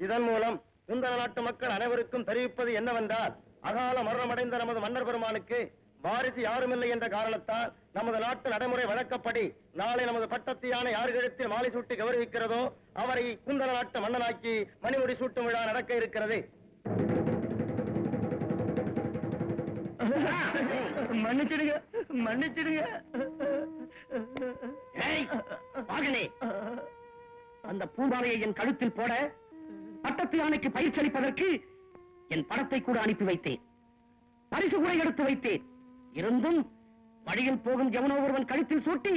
இதன் மூலம் குந்தல நாட்டு மக்கள் அனைவருக்கும் தெரிவிப்பது என்னவென்றால், அகால மரணமடைந்த நமது மன்னர் பெருமானுக்கு வாரிசு யாருமில்லை என்ற காரணத்தால் நமது நாட்டு நடைமுறை வழக்கப்படி நாளை நமது பட்டத்து யானை யார் கழுத்தில் மாலை சூட்டி கௌரவிக்கிறதோ அவரை குந்தல நாட்டு மன்னனாக்கி மணிமுடி சூட்டும் விழா நடக்க இருக்கிறது. மன்னிச்சிடுங்க, மன்னிச்சிடுங்க. அந்த பூமாலையை என் கழுத்தில் போட பட்டத்து யானைக்கு பயிற்சி அளிப்பதற்கு என் படத்தை கூட அனுப்பி வைத்தேன். பரிசு கூட எடுத்து வைத்தேன். இருந்தும் வழியில் போகும் எவனோ ஒருவன் கழுத்தில் சூட்டி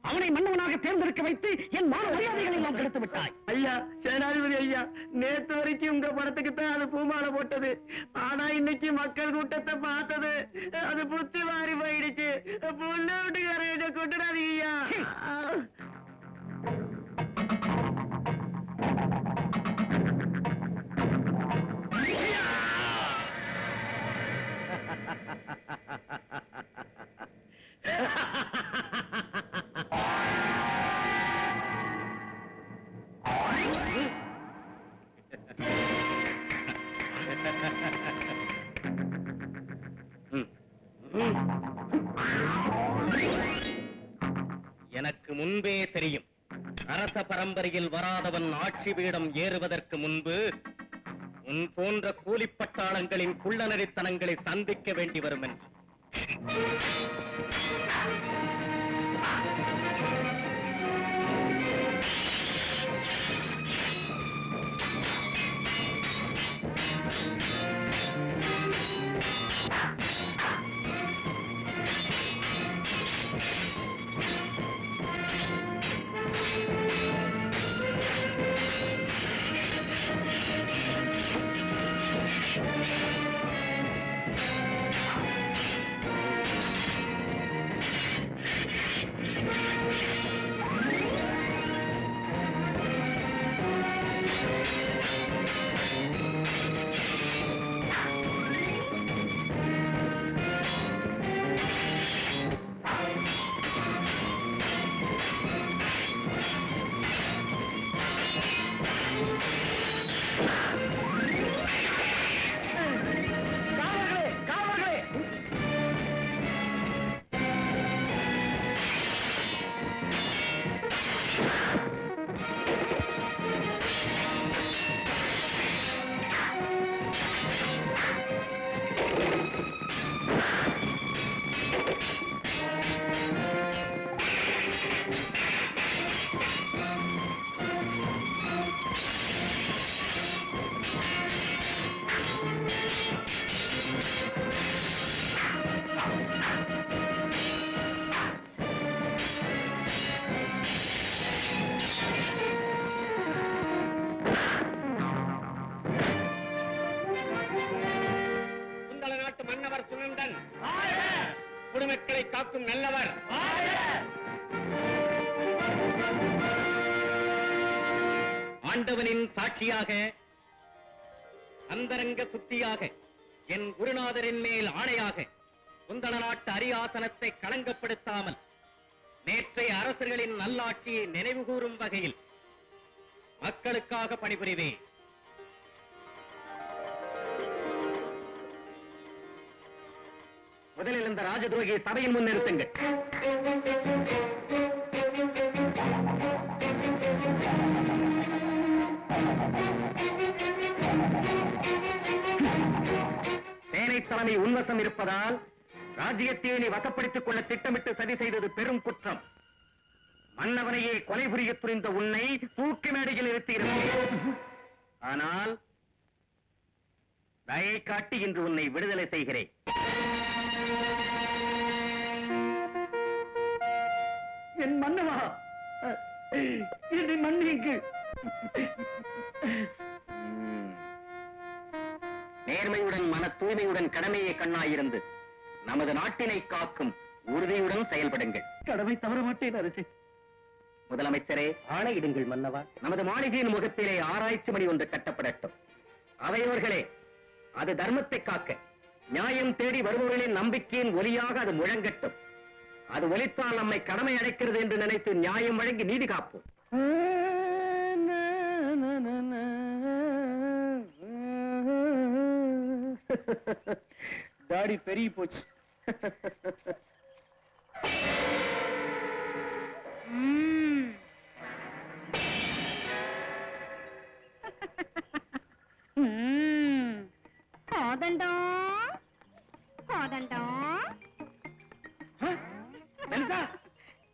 அவனை மன்னவனாக தேர்ந்தெடுக்க வைத்து என் மான மரியாதைகளை எல்லாம் கெடுத்து விட்டாய். ஐயா, சேனாதிபதி ஐயா, நேற்று வரைக்கும் உங்க படத்துக்கு தான் அது பூமாலை போட்டது. ஆனா இன்னைக்கு மக்கள் கூட்டத்தை பார்த்தது அது புத்தி மாறி போயிடுச்சு. புள்ள வீட்டுக்கார கொண்டுடாதீங்க ஐயா. எனக்கு முன்பே தெரியும், அரச பரம்பரையில் வராதவன் ஆட்சி பீடம் ஏறுவதற்கு முன்பு உன் போன்ற கூலிப்பட்டாளங்களின் குள்ளநரித்தனங்களை சந்திக்க வேண்டி வரும் என்று. மன்னவர் சுனந்தன் குடிமக்களை காக்கும் நல்லவர், ஆண்டவனின் சாட்சியாக அந்தரங்க சுத்தியாக என் குருநாதரின் மேல் ஆணையாக குந்தள நாட்டு அரியாசனத்தை களங்கப்படுத்தாமல் நேற்றைய அரசர்களின் நல்லாட்சியை நினைவு கூறும் வகையில் மக்களுக்காக பணிபுரிவேன். முதலில் இந்த ராஜதுரோகியை சபையின் முன் நிறுத்துங்கள். சேனை தலைமை உன்வசம் இருப்பதால் ராஜ்யத்தை நீ வசப்படுத்திக் கொள்ள திட்டமிட்டு சதி செய்தது பெரும் குற்றம். மன்னவனையே கொலை புரிய துணிந்த உன்னை தூக்கி மேடையில் நிறுத்தியிருக்கிறேன். ஆனால் தயை காட்டி இன்று உன்னை விடுதலை செய்கிறேன். என் மன்னவா, என்னை மன்னிக்கு. நேர்மையுடன் மன தூய்மையுடன் கடமையை கண்ணாயிருந்து நமது நாட்டினை காக்கும் உறுதியுடன் செயல்படுங்கள். கடமை தவற மாட்டேன் அரசே. முதலமைச்சரே, ஆணையிடுங்கள் மன்னவா. நமது மாளிகையின் முகத்திலே ஆராய்ச்சி மணி ஒன்று கட்டப்படட்டும். அவையோர்களே, அது தர்மத்தை காக்க நியாயம் தேடி வருபவர்களின் நம்பிக்கையின் ஒலியாக அது முழங்கட்டும். அது ஒலித்தால் நம்மை கடமை அடைக்கிறது என்று நினைத்து நியாயம் வழங்கி நீதி காப்போம். தாடி பெரிய போச்சு.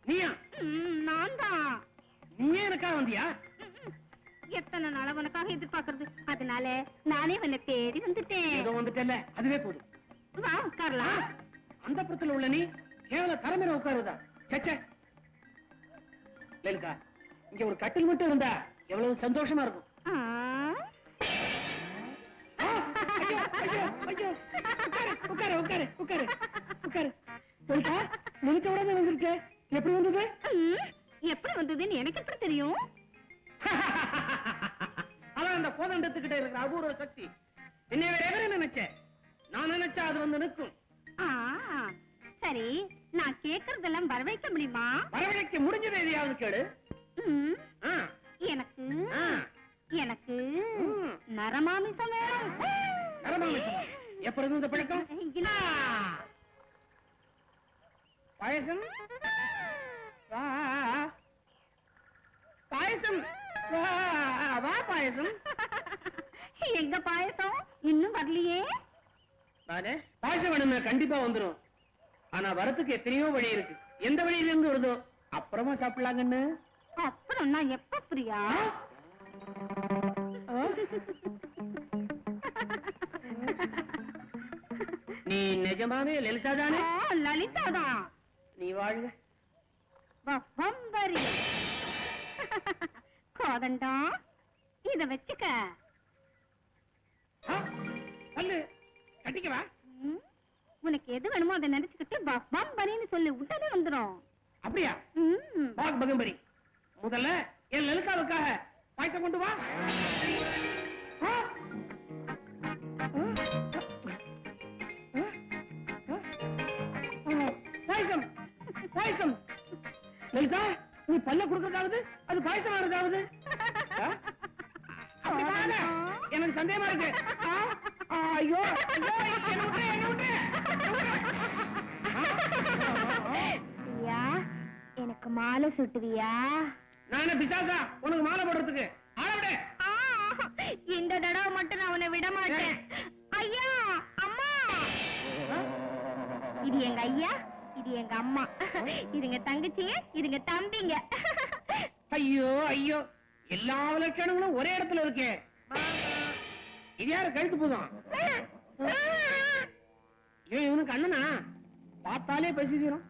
நீயா? நான் தான். நீ எனக்கா வந்தியா? எத்தனை நாள உனக்காக எதிர்பார்க்கறது, அதனால நானே உன்னை தேடி வந்துட்டேன். ஏதோ வந்துட்டல, அதுவே போதும். வா உட்காரலாம். அந்த புறத்துல உள்ள நீ கேவல தரமேல உட்காருவதா? சச்சே லலிதா, இங்க ஒரு கட்டில் மட்டும் இருந்தா எவ்வளவு சந்தோஷமா இருக்கும். ஐயோ, ஐயோ, ஐயோ. உட்காரு, உட்காரு, உட்காரு, உட்காரு. லலிதா, நினைச்ச உடனே வந்துருச்சே. எப்படி வந்தது? எப்படி வந்ததுன்னு எனக்கு எப்படி தெரியும்? அதான் அந்த கோதண்டத்துக்கிட்ட இருக்கிற அபூர்வ சக்தி. என்னை வேற எவரை நினைச்சேன்? நான் நினைச்சா அது வந்து நிற்கும். சரி, நான் கேக்குறதெல்லாம் வரவைக்க முடியுமா? வரவழைக்க முடிஞ்சது எதையாவது கேளு. எனக்கு எனக்கு நரமாமிசம் வேணும். நரமாமிசம் எப்ப இருந்து இந்த பழக்கம்? பாயசம் பாயசம் வா பாயசம். எங்க பாயசம் இன்னும் வரலையே? நானே பாயசம் வேணும்னா கண்டிப்பா வந்துடும். ஆனா வரத்துக்கு எத்தனையோ வழி இருக்கு. எந்த வழியில இருந்து வருதோ அப்புறமா சாப்பிடலாங்கன்னு. அப்புறம் நான் எப்ப பிரியா? நீ நிஜமாவே லலிதா தானே? லலிதா தான். நீ வாழ்க. வம்பரி கோதண்டா, இத வச்சுக்க. சொல்லு, கட்டிக்கவா? உனக்கு எது வேணுமோ அதை நினைச்சுக்கிட்டு வம்பரின்னு சொல்லு, உடனே வந்துடும். அப்படியா? பகம்பரி, முதல்ல என் லலிதாவுக்காக பாயசம் கொண்டு வா. பாயசம் பாயசம். லலிதா, நீ பல்ல கொடுக்கறதாவது அது பாயசம் ஆனதாவது? எனக்கு சந்தேகமா இருக்கு. ஐயோ, எனக்கு மாலை சுட்டுவியா? நானே பிசாசா உனக்கு மாலை போடுறதுக்கு? இந்த தடவை மட்டும் நான் உன்னை விட மாட்டேன். ஐயா, அம்மா. இது எங்க ஐயா, இது எங்க அம்மா, இதுங்க தங்கச்சிங்க, இதுங்க தம்பிங்க. ஐயோ ஐயோ, எல்லா லட்சணங்களும் ஒரே இடத்துல இருக்கே. இது யாரு கழுத்து போதும்? இவனுக்கு அண்ணனா? பார்த்தாலே பசிக்கிறோம்.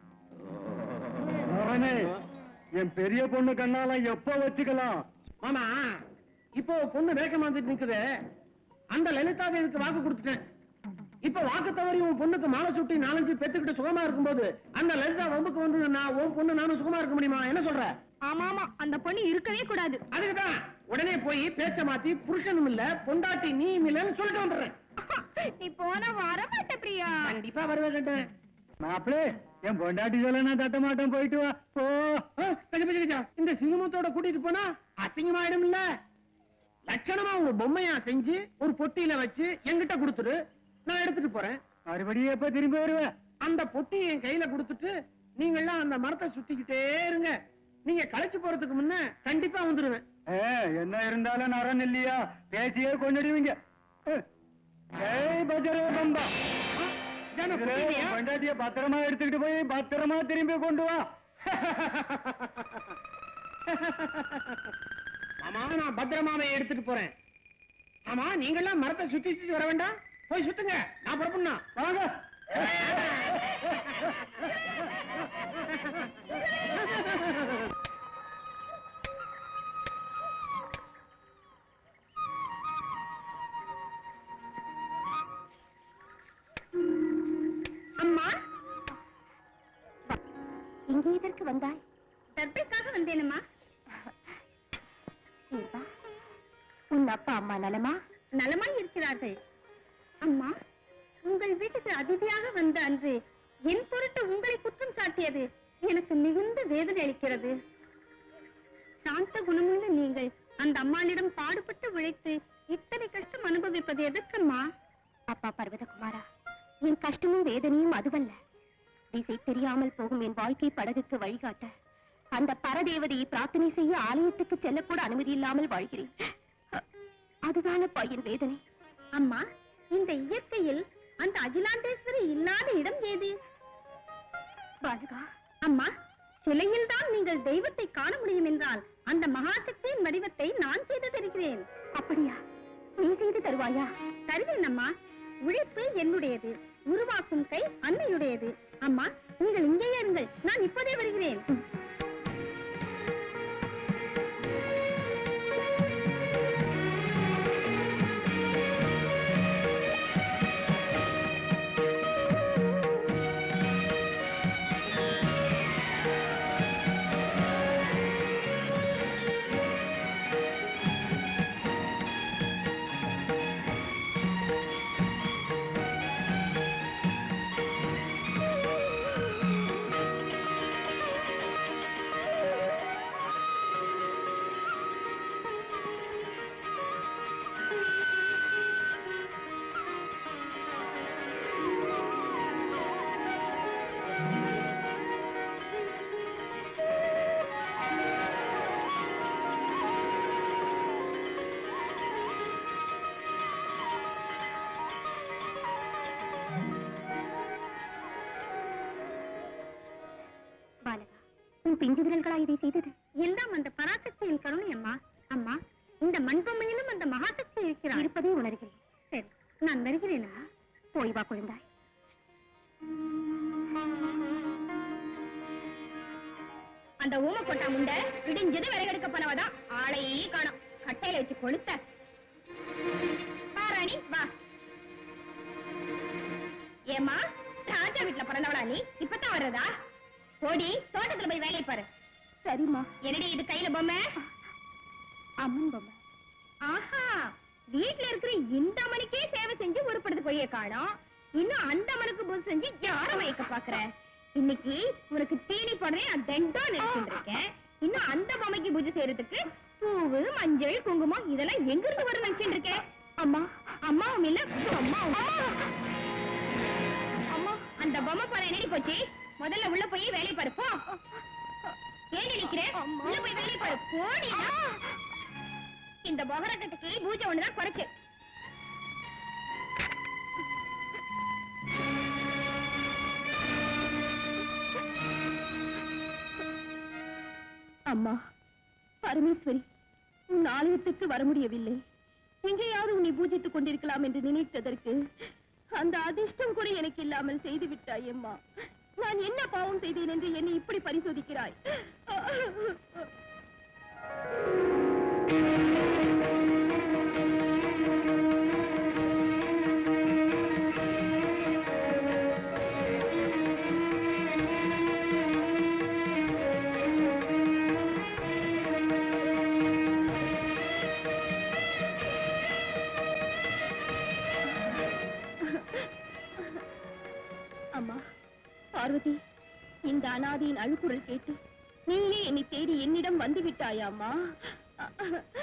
என் பெரிய பொண்ணு கண்ணால எப்ப வச்சுக்கலாம்? மாமா, இப்போ பொண்ணு வேகம் வந்துட்டு நிக்குது. அந்த லலிதா தேவிக்கு வாக்கு கொடுத்துட்டேன். இப்ப வாக்கு தவறி உன் பொண்ணுக்கு மாலை சுட்டி 4-5 பெத்துக்கிட்டு சுகமா இருக்கும்போது அந்த லலிதா வம்புக்கு வந்து உன் பொண்ணு நானும் சுகமா இருக்க முடியுமா? என்ன சொல்ற? ஆமாமா, அந்த பொண்ணு இருக்கவே கூடாது. அதுக்குதான் உடனே போய் பேச்ச மாத்தி புருஷனும் இல்ல பொண்டாட்டி நீயும் இல்லன்னு சொல்லிட்டு வந்துடுறேன். நீ போன வர மாட்ட பிரியா. கண்டிப்பா வருவேன். மாப்பிளே, என் பொண்டாட்டி சொல்ல நான் தட்ட மாட்டேன், போயிட்டு வா. இந்த சிங்கமத்தோட கூட்டிட்டு போனா அசிங்கமாயிடும் இல்ல? லட்சணமா ஒரு பொம்மையா செஞ்சு ஒரு பொட்டியில வச்சு என்கிட்ட கொடுத்துரு, நான் எடுத்துட்டு போறேன். மறுபடியும் எப்ப திரும்பி வருவேன்? அந்த பொட்டி என் கையில கொடுத்துட்டு நீங்கெல்லாம் அந்த மரத்தை சுத்திக்கிட்டே இருங்க. நீங்க களைச்சு போறதுக்கு முன்ன கண்டிப்பா வந்துடுவேன். என்ன இருந்தாலும் நரன் இல்லையா, பேசியே கொண்டுடுவீங்க. பொண்டாட்டிய பத்திரமா எடுத்துக்கிட்டு போய் பத்திரமா திரும்பி கொண்டு வா. ஆமா, நான் பத்திரமாவை எடுத்துட்டு போறேன். ஆமா, நீங்கெல்லாம் மரத்தை சுத்தி வர வேண்டாம், போய் சுத்துங்க, நான் புறப்படணும். வாங்க. அம்மா, இங்கே எதற்கு வந்தாய்? தர்பைக்காக வந்தேனம்மா. உன் அப்பா அம்மா நலமா? நலமாய் இருக்கிறார்கள். அம்மா, உங்கள் வீட்டுக்கு அதிதியாக வந்த அன்று என் பொருட்டு உங்களை குற்றம் சாட்டியது எனக்கு மிகுந்த வேதனை அளிக்கிறது. சாந்த குணமுள்ள நீங்கள் அந்த அம்மாளிடம் பாடுபட்டு உழைத்து இத்தனை கஷ்டம் அனுபவிப்பது எதற்கம்மா? அப்பா பர்வதகுமாரா, என் கஷ்டமும் வேதனையும் அதுவல்ல. திசை தெரியாமல் போகும் என் வாழ்க்கை படகுக்கு வழிகாட்ட அந்த பரதேவதையை பிரார்த்தனை செய்ய ஆலயத்துக்கு செல்லக்கூட அனுமதி இல்லாமல் வாழ்கிறேன். அதுதானப்பா என் வேதனை. அம்மா, இந்த இயற்கையில் அந்த அகிலாண்டேஸ்வரி இல்லாத இடம் ஏது? பாலகா, அம்மா, சிலையில் தான் நீங்கள் தெய்வத்தை காண முடியும் என்றால் அந்த மகாசக்தியின் வடிவத்தை நான் செய்து தருகிறேன். அப்படியா? நீ செய்து தருவாயா? தருவேன் அம்மா. உழைப்பு என்னுடையது, உருவாக்கும் கை அன்னையுடையது. அம்மா, நீங்கள் இங்கேயே இருங்கள், நான் இப்போதே வருகிறேன். பாலகா, உன் பிஞ்சு விரல்களா இதை செய்தது? எல்லாம் அந்த பராசக்தியின் கருணை அம்மா. அம்மா, இந்த மண்பொம்மையிலும் அந்த மகாசக்தி இருக்கிறார். இருப்பதே உணர்கிறேன். சரி, நான் வருகிறேன் அம்மா. போய் வா குழந்தாய். அந்த ஊமை கொட்டா முண்டை விடிஞ்சது விறகெடுக்க போனவதான் ஆளையே காணோம். கட்டையில வச்சு கொளுத்த பாராணி வா. ஏமா, ராஜா வீட்டுல பிறந்தவளா நீ? இப்பதான் வர்றதா? போடி, தோட்டத்துல போய் வேலையை பாரு. சரிம்மா. என்னடி இது கையில பொம்மை? அம்மன் பொம்மை. ஆஹா, வீட்டுல இருக்கிற இந்த மணிக்கே சேவை செஞ்சு உருப்படுது பொய்ய காணோம். இன்னும் அந்த மனுக்கு பூஜை செஞ்சு யார மயக்க பாக்குற? இன்னைக்கு உனக்கு தீனி போடுறேன், நான் தண்டோ நினைச்சுட்டு இருக்கேன். இன்னும் அந்த பொம்மைக்கு பூஜை செய்யறதுக்கு பூவு, மஞ்சள், குங்குமம் இதெல்லாம் எங்க இருந்து வரும் நினைச்சுட்டு இருக்கேன். அம்மா, அம்மாவும் இல்ல, அம்மாவும். அம்மா, அந்த பொம்மை போற என்னடி போச்சு? முதல்ல உள்ள போய் வேலை பாரு போ. ஏன் நினைக்கிறேன்? உள்ள போய் வேலை பாரு போடி. இந்த பொகரக்கட்டுக்கு பூஜை ஒண்ணுதான் குறைச்சு. அம்மா, பரமேஸ்வரி, உன் ஆலயத்துக்கு வர முடியவில்லை. எங்கேயாவது உன்னை பூஜித்துக் கொண்டிருக்கலாம் என்று நினைத்ததற்கு அந்த அதிர்ஷ்டம் கூட எனக்கு இல்லாமல் செய்து விட்டாய் அம்மா. நான் என்ன பாவம் செய்தேன் என்று என்னை இப்படி பரிசோதிக்கிறாய்? அம்மா பார்வதி, இந்த அனாதையின் அழுகுரல் கேட்டு நீயே என்னை தேடி என்னிடம் வந்து விட்டாயா அம்மா?